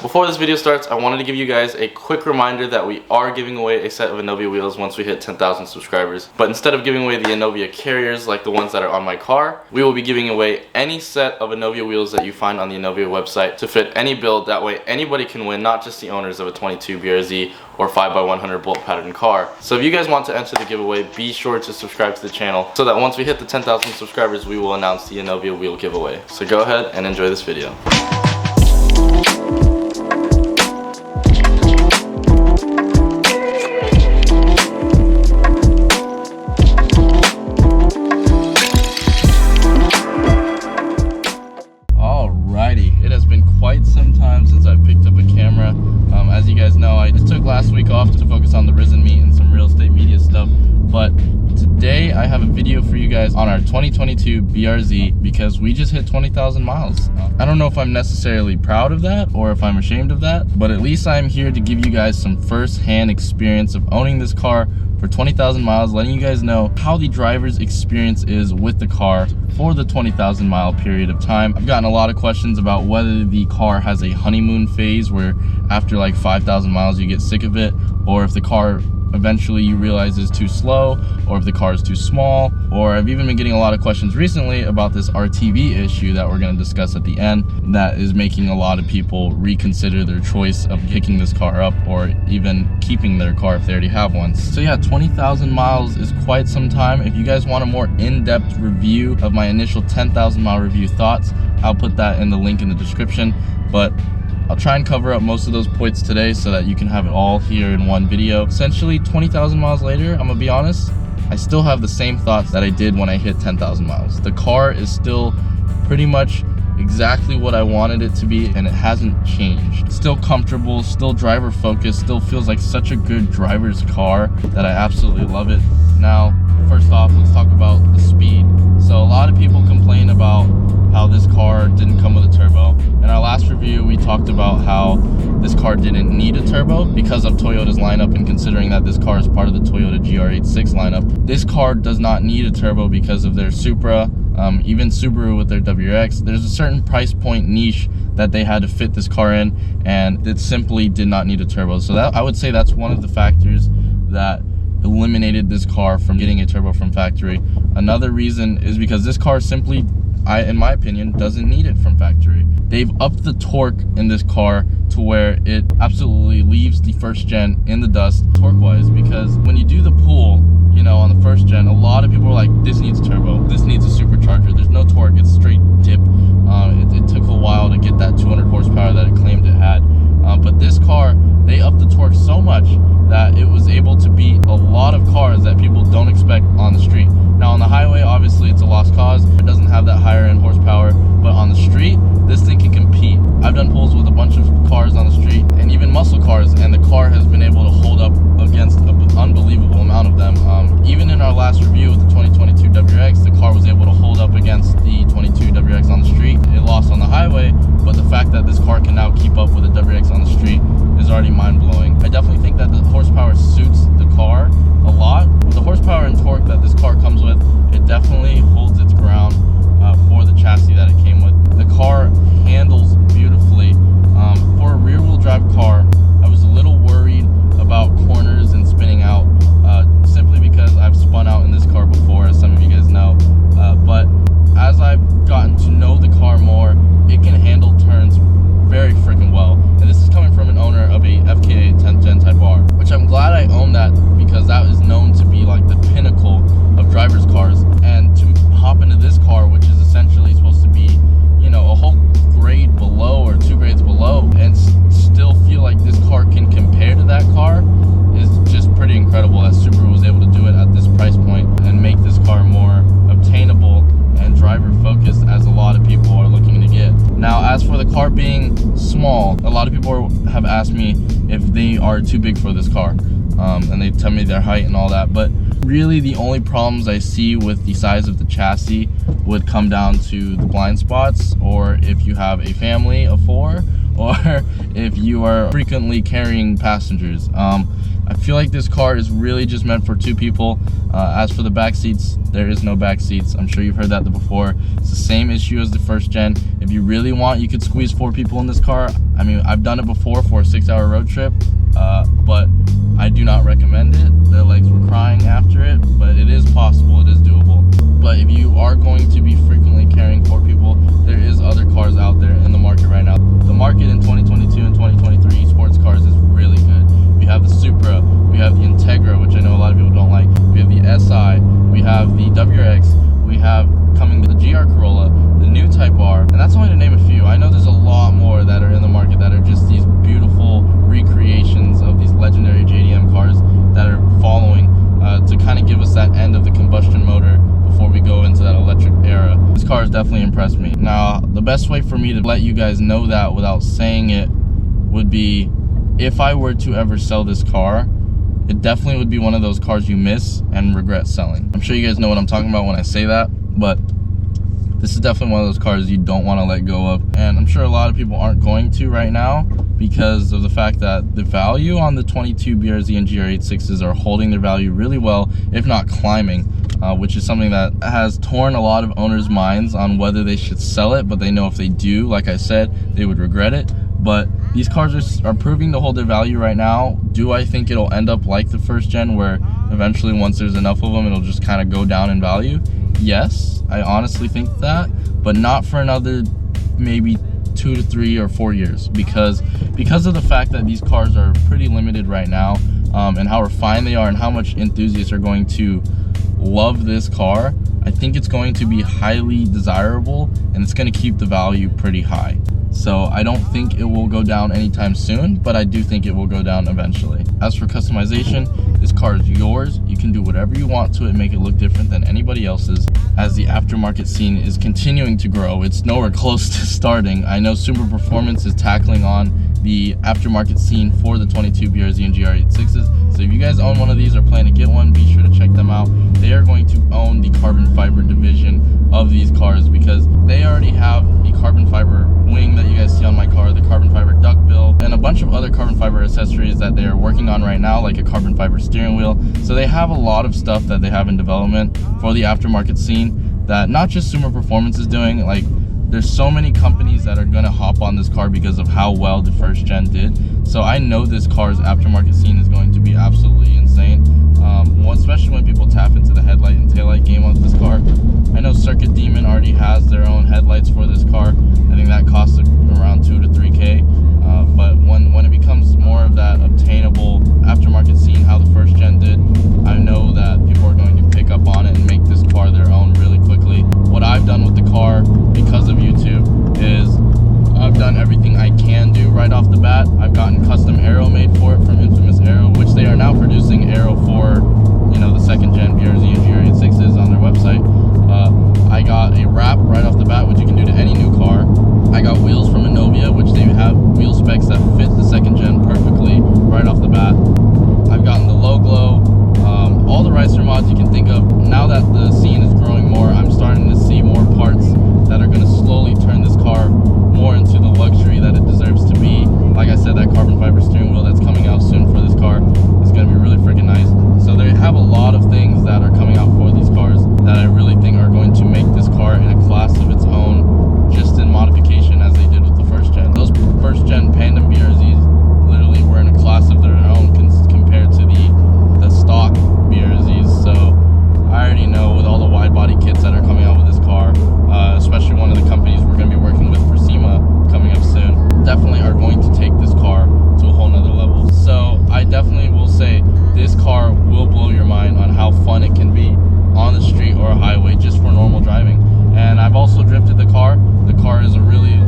Before this video starts, I wanted to give you guys a quick reminder that we are giving away a set of Anovia wheels once we hit 10,000 subscribers. But instead of giving away the Anovia carriers like the ones that are on my car, we will be giving away any set of Anovia wheels that you find on the Anovia website to fit any build. That way anybody can win, not just the owners of a 22 BRZ or 5x100 bolt pattern car. So if you guys want to enter the giveaway, be sure to subscribe to the channel so that once we hit the 10,000 subscribers, we will announce the Anovia wheel giveaway. So go ahead and enjoy this video. It has been quite some time since I picked up a camera. As you guys know, I just took last week off to focus on the Risen meet and some real estate media stuff. But today I have a video for you guys on our 2022 BRZ because we just hit 20,000 miles. I don't know if I'm necessarily proud of that or if I'm ashamed of that, but at least I'm here to give you guys some first-hand experience of owning this car for 20,000 miles, letting you guys know how the driver's experience is with the car for the 20,000 mile period of time. I've gotten a lot of questions about whether the car has a honeymoon phase where after like 5,000 miles you get sick of it, or if the car eventually you realize is too slow, or if the car is too small. Or I've even been getting a lot of questions recently about this RTV issue that we're going to discuss at the end that is making a lot of people reconsider their choice of picking this car up or even keeping their car if they already have one. So yeah, 20,000 miles is quite some time. If you guys want a more in-depth review of my initial 10,000 mile review thoughts, I'll put that in the link in the description. But I'll try and cover up most of those points today so that you can have it all here in one video. Essentially, 20,000 miles later, I'm gonna be honest, I still have the same thoughts that I did when I hit 10,000 miles. The car is still pretty much exactly what I wanted it to be, and it hasn't changed. Still comfortable, still driver focused, still feels like such a good driver's car that I absolutely love it. Now, first off, let's talk about the speed. So a lot of people complain about how this car didn't come with a turbo. In our last review, we talked about how this car didn't need a turbo because of Toyota's lineup, and considering that this car is part of the Toyota GR86 lineup. This car does not need a turbo because of their Supra, even Subaru with their WRX. There's a certain price point niche that they had to fit this car in, and it simply did not need a turbo. So that, I would say that's one of the factors that eliminated this car from getting a turbo from factory. Another reason is because this car simply, in my opinion, doesn't need it from factory. They've upped the torque in this car to where it absolutely leaves the first gen in the dust torque-wise, because when you do the pull, you know, on the first gen, a lot of people are like, this needs a turbo, this needs a supercharger, there's no torque, it's straight dip. It took a while to get that 200 horsepower that it claimed it had. But this car, they upped the torque so much that it was able to beat a lot of cars that people don't expect on the street. Now on the highway, obviously it's a lost cause. It doesn't have that higher end horsepower, but on the street, this thing can compete. I've done pulls with a bunch of cars on the street and even muscle cars, and the car has been able to hold up against an unbelievable amount of them. Even in our last review of the 2022 WRX, the car was able to hold up against the 22 WRX on the street. It lost on the highway, but the fact that this car can now keep up with a WRX on the street is already mind-blowing. I definitely think that the horsepower suits the car a lot. The horsepower and torque that this car comes with, it definitely holds its ground for the chassis that it came with. The car handles beautifully. For a rear-wheel drive car, I was a little worried about corners and spinning out, simply because I've spun out in this car before, as some of you guys know. But as I've gotten to know the car more, it can handle turns very freaking well. And this is coming from an owner of a FKA 10th Gen Type R, which I'm glad I own that, because that is known to be like the pinnacle of driver's cars. And to hop into this car, which is essentially supposed to be, you know, a whole grade below or 2 grades below, and still feel like this car can compare to that car, is just pretty incredible that Subaru was able to do it at this price point and make this car more obtainable and driver focused, as a lot of people are looking to get. Now, as for the car being small, a lot of people have asked me if they are too big for this car, and they tell me their height and all that, but really the only problems I see with the size of the chassis would come down to the blind spots, or if you have a family of 4, or if you are frequently carrying passengers. I feel like this car is really just meant for 2 people. As for the back seats, there is no back seats. I'm sure you've heard that before. It's the same issue as the first gen. If you really want, you could squeeze 4 people in this car. I mean, I've done it before for a 6-hour road trip, but I do not recommend it. Their legs were crying after it, but it is possible, it is doable. But if you are going to be frequently carrying 4 people, there is other cars out there in the market right now. The market in 2022 and 2023 sports cars is really good. We have the Supra, we have the Integra, which I know a lot of people don't like. We have the SI, we have the WRX, we have coming the GR Corolla, the new Type R, and that's only to name a few. I know there's a lot more that are in the market that are just these beautiful recreations of these legendary JDM cars that are following to kind of give us that end of the combustion motor before we go into that electric era. This car has definitely impressed me. Now, the best way for me to let you guys know that without saying it would be, if I were to ever sell this car, it definitely would be one of those cars you miss and regret selling. I'm sure you guys know what I'm talking about when I say that, but this is definitely one of those cars you don't want to let go of. And I'm sure a lot of people aren't going to right now because of the fact that the value on the 22 BRZ and GR86s are holding their value really well, if not climbing, which is something that has torn a lot of owners' minds on whether they should sell it, but they know if they do, like I said, they would regret it. But these cars are proving to hold their value right now. Do I think it'll end up like the first gen, where eventually once there's enough of them, it'll just kind of go down in value? Yes, I honestly think that, but not for another maybe 2 to 3 or 4 years, because of the fact that these cars are pretty limited right now, and how refined they are and how much enthusiasts are going to love this car. I think it's going to be highly desirable, and it's going to keep the value pretty high. So I don't think it will go down anytime soon, but I do think it will go down eventually. As for customization, this car is yours. You can do whatever you want to it, make it look different than anybody else's. As the aftermarket scene is continuing to grow, it's nowhere close to starting. I know Suma Performance is tackling on the aftermarket scene for the 22 BRZ and GR86s. So if you guys own one of these or plan to get one, be sure to check them out. They are going to own the carbon fiber division of these cars, because they already have the carbon fiber wing that you guys see on my car, the carbon fiber duckbill, and a bunch of other carbon fiber accessories that they are working on right now, like a carbon fiber steering wheel. So they have a lot of stuff that they have in development for the aftermarket scene that not just Suma Performance is doing. Like, there's so many companies that are gonna hop on this car because of how well the first gen did. So I know this car's aftermarket scene is going to be absolutely insane. Especially when people tap into the headlight and taillight game on this car. I know Circuit Demon already has their own headlights for this car. I think that costs around 2 to 3K. But when it becomes more of that obtainable aftermarket scene, how the first gen did, I know that people are going to pick up on it and make this car their own really quickly. What I've done with the car because of YouTube is I've done everything I can do right off the bat. I've gotten custom Aero made for it from Infamous Aero, which they are now producing Aero for, you know, the second gen BRZ and GR86s on their website. I got a wrap right off the bat, which you can do to any new car. I got wheels from Anovia, which they have wheel specs that fit the second gen perfectly right off the bat. I've gotten the low glow, all the ricer mods you can think of. Now that the scene is growing more, I'm starting to see more parts that are going to slowly turn this car more into the luxury that it deserves to be. Like I said, that carbon fiber steering wheel that's coming out soon for this car is going to be really freaking nice. So they have a lot of things that are coming out for these cars that I really think are going to make this car in a class of its own, just in modification as they did with the first gen. Those first gen Pandem BRZs literally were in a class of their own compared to the stock BRZs. So I already know with all the wide body kits that are coming out with this car, especially one of the companies we're going to be working with for Suma coming up soon, definitely are going to take this car to a whole nother level. So I definitely will say this car will blow your mind on how fun it can be on the street or a highway just for normal driving. And I've also drifted the car. The car is a really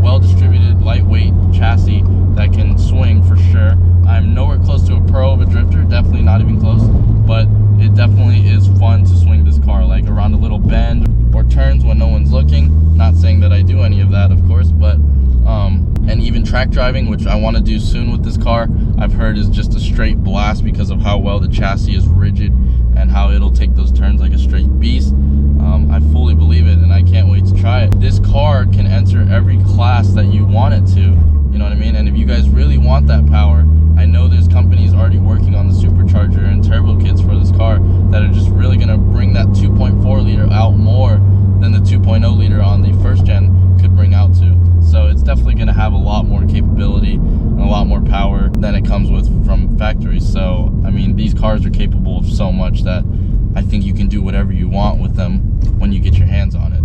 well distributed, lightweight chassis that can swing for sure. I'm nowhere close to a pro of a drifter, definitely not even close, but it definitely is fun to swing this car, like around a little bend or turns when no one's looking. Not saying that I do any of that, of course, but and even track driving, which I want to do soon with this car, I've heard is just a straight blast because of how well the chassis is rigid and how it'll take those turns like a straight beast. I fully believe it, and I can't wait to try it. This car can enter every class that you want it to, you know what I mean? And if you guys really want that power, I know there's companies already working definitely going to have a lot more capability and a lot more power than it comes with from factory. So I mean, these cars are capable of so much that I think you can do whatever you want with them when you get your hands on it.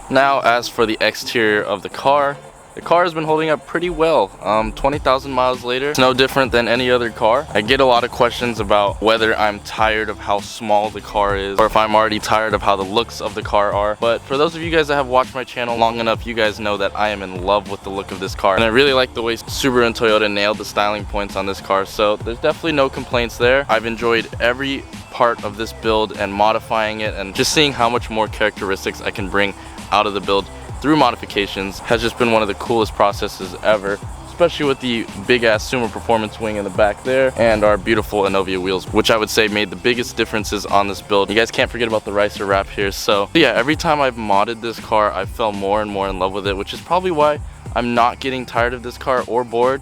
Now, as for the exterior of the car has been holding up pretty well. 20,000 miles later, it's no different than any other car. I get a lot of questions about whether I'm tired of how small the car is, or if I'm already tired of how the looks of the car are. But for those of you guys that have watched my channel long enough, you guys know that I am in love with the look of this car. And I really like the way Subaru and Toyota nailed the styling points on this car. So there's definitely no complaints there. I've enjoyed every part of this build and modifying it, and just seeing how much more characteristics I can bring out of the build through modifications has just been one of the coolest processes ever, especially with the big ass Suma performance wing in the back there and our beautiful Anovia wheels, which I would say made the biggest differences on this build. You guys can't forget about the ricer wrap here. So yeah, every time I've modded this car, I fell more and more in love with it, which is probably why I'm not getting tired of this car or bored,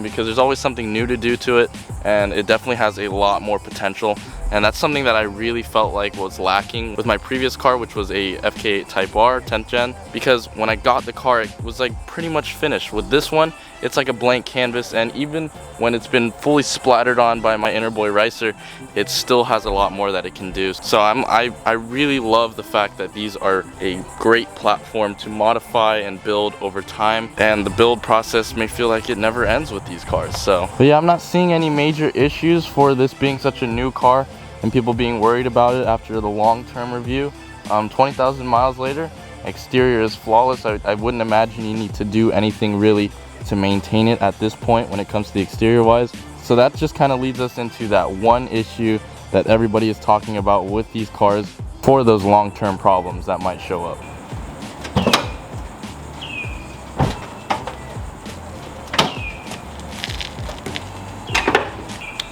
because there's always something new to do to it, and it definitely has a lot more potential. And that's something that I really felt like was lacking with my previous car, which was a FK8 Type R 10th gen, because when I got the car, it was like pretty much finished. With this one, it's like a blank canvas, and even when it's been fully splattered on by my inner boy ricer, it still has a lot more that it can do. So I really love the fact that these are a great platform to modify and build over time, and the build process may feel like it never ends with these cars. So but yeah, I'm not seeing any major issues for this being such a new car and people being worried about it after the long-term review. 20,000 miles later, exterior is flawless. I wouldn't imagine you need to do anything really to maintain it at this point when it comes to the exterior wise. So that just kind of leads us into that one issue that everybody is talking about with these cars for those long-term problems that might show up.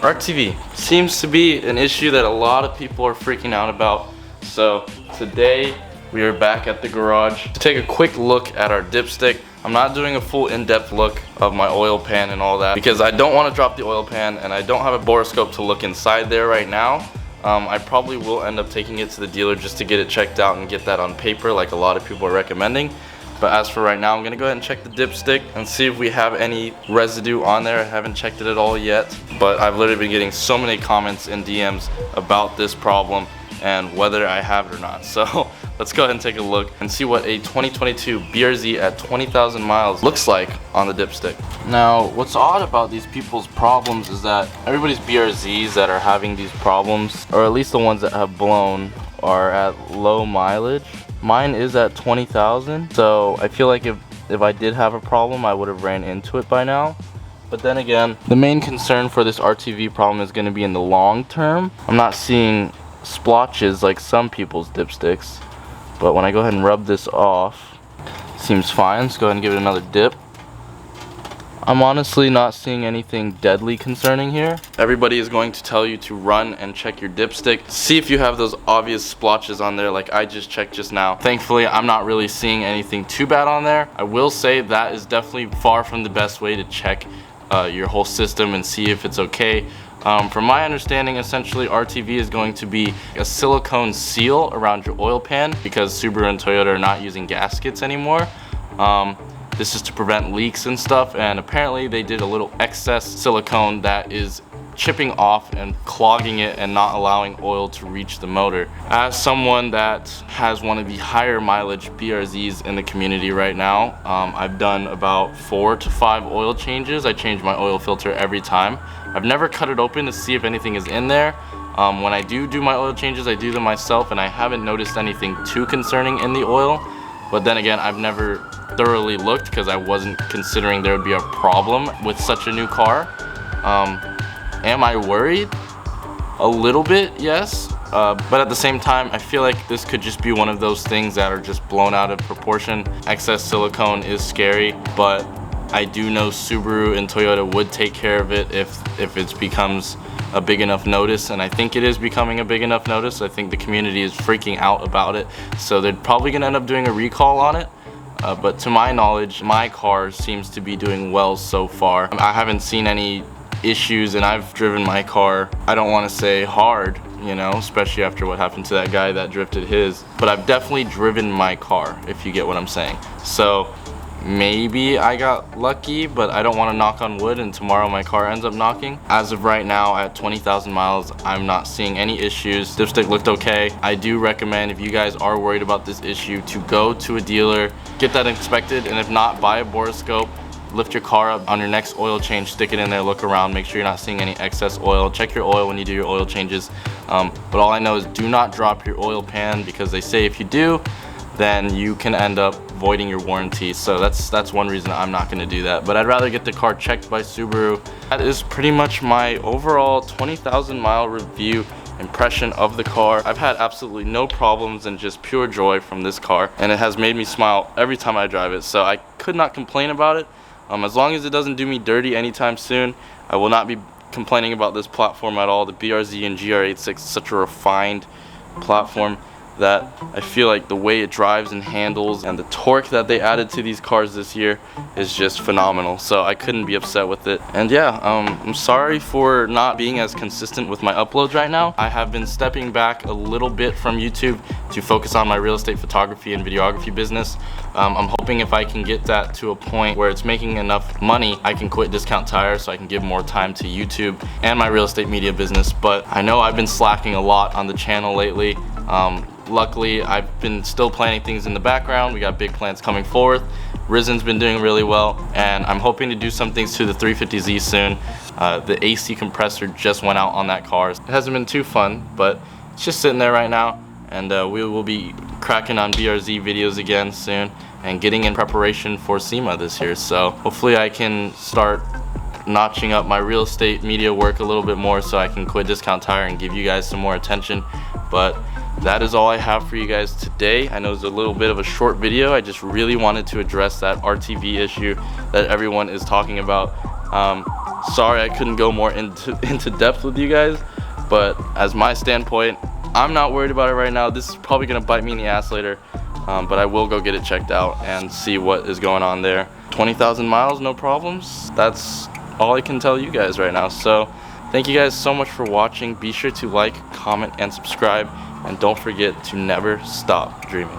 RTV seems to be an issue that a lot of people are freaking out about. So today we are back at the garage to take a quick look at our dipstick. I'm not doing a full in-depth look of my oil pan and all that because I don't want to drop the oil pan, and I don't have a borescope to look inside there right now. I probably will end up taking it to the dealer just to get it checked out and get that on paper like a lot of people are recommending. But as for right now, I'm gonna go ahead and check the dipstick and see if we have any residue on there. I haven't checked it at all yet, but I've literally been getting so many comments and DMs about this problem and whether I have it or not. So let's go ahead and take a look and see what a 2022 BRZ at 20,000 miles looks like on the dipstick. Now, what's odd about these people's problems is that everybody's BRZs that are having these problems, or at least the ones that have blown, are at low mileage. Mine is at 20,000, so I feel like if I did have a problem, I would have ran into it by now. But then again, the main concern for this RTV problem is going to be in the long term. I'm not seeing splotches like some people's dipsticks, but when I go ahead and rub this off, it seems fine. Let's go ahead and give it another dip. I'm honestly not seeing anything deadly concerning here. Everybody is going to tell you to run and check your dipstick, see if you have those obvious splotches on there like I just checked just now. Thankfully, I'm not really seeing anything too bad on there. I will say that is definitely far from the best way to check your whole system and see if it's okay. From my understanding, essentially RTV is going to be a silicone seal around your oil pan because Subaru and Toyota are not using gaskets anymore. This is to prevent leaks and stuff, and apparently they did a little excess silicone that is chipping off and clogging it and not allowing oil to reach the motor. As someone that has one of the higher mileage BRZs in the community right now, I've done about 4 to 5 oil changes. I change my oil filter every time. I've never cut it open to see if anything is in there. When I do my oil changes, I do them myself, and I haven't noticed anything too concerning in the oil. But then again, I've never thoroughly looked because I wasn't considering there would be a problem with such a new car. Am I worried? A little bit, yes. But at the same time, I feel like this could just be one of those things that are just blown out of proportion. Excess silicone is scary, but I do know Subaru and Toyota would take care of it if it becomes a big enough notice, and I think it is becoming a big enough notice. I think the community is freaking out about it, so they're probably gonna end up doing a recall on it. But to my knowledge, my car seems to be doing well so far. I haven't seen any issues, and I've driven my car, I don't want to say hard, you know, especially after what happened to that guy that drifted his, but I've definitely driven my car, if you get what I'm saying. So maybe I got lucky, but I don't want to knock on wood and tomorrow my car ends up knocking. As of right now, at 20,000 miles, I'm not seeing any issues. Dipstick looked okay. I do recommend, if you guys are worried about this issue, to go to a dealer, get that inspected, and if not, buy a borescope. Lift your car up on your next oil change, stick it in there, look around, make sure you're not seeing any excess oil. Check your oil when you do your oil changes. But all I know is do not drop your oil pan, because they say if you do, then you can end up voiding your warranty. So that's one reason I'm not going to do that. But I'd rather get the car checked by Subaru. That is pretty much my overall 20,000 mile review impression of the car. I've had absolutely no problems and just pure joy from this car, and it has made me smile every time I drive it. So I could not complain about it. As long as it doesn't do me dirty anytime soon, I will not be complaining about this platform at all. The BRZ and GR86 is such a refined platform that I feel like the way it drives and handles and the torque that they added to these cars this year is just phenomenal. So I couldn't be upset with it. And yeah, I'm sorry for not being as consistent with my uploads right now. I have been stepping back a little bit from YouTube to focus on my real estate photography and videography business. I'm hoping if I can get that to a point where it's making enough money, I can quit Discount Tire so I can give more time to YouTube and my real estate media business. But I know I've been slacking a lot on the channel lately. Luckily, I've been still planning things in the background. We got big plans coming forth. Risen's been doing really well, and I'm hoping to do some things to the 350Z soon. The AC compressor just went out on that car. It hasn't been too fun, but it's just sitting there right now, and we will be cracking on BRZ videos again soon and getting in preparation for SEMA this year. So hopefully I can start notching up my real estate media work a little bit more so I can quit Discount Tire and give you guys some more attention. But that is all I have for you guys today. I know it's a little bit of a short video. I just really wanted to address that RTV issue that everyone is talking about. Sorry I couldn't go more into depth with you guys, but as my standpoint, I'm not worried about it right now. This is probably gonna bite me in the ass later, but I will go get it checked out and see what is going on there. 20,000 miles, no problems. That's all I can tell you guys right now. So thank you guys so much for watching. Be sure to like, comment, and subscribe. And don't forget to never stop dreaming.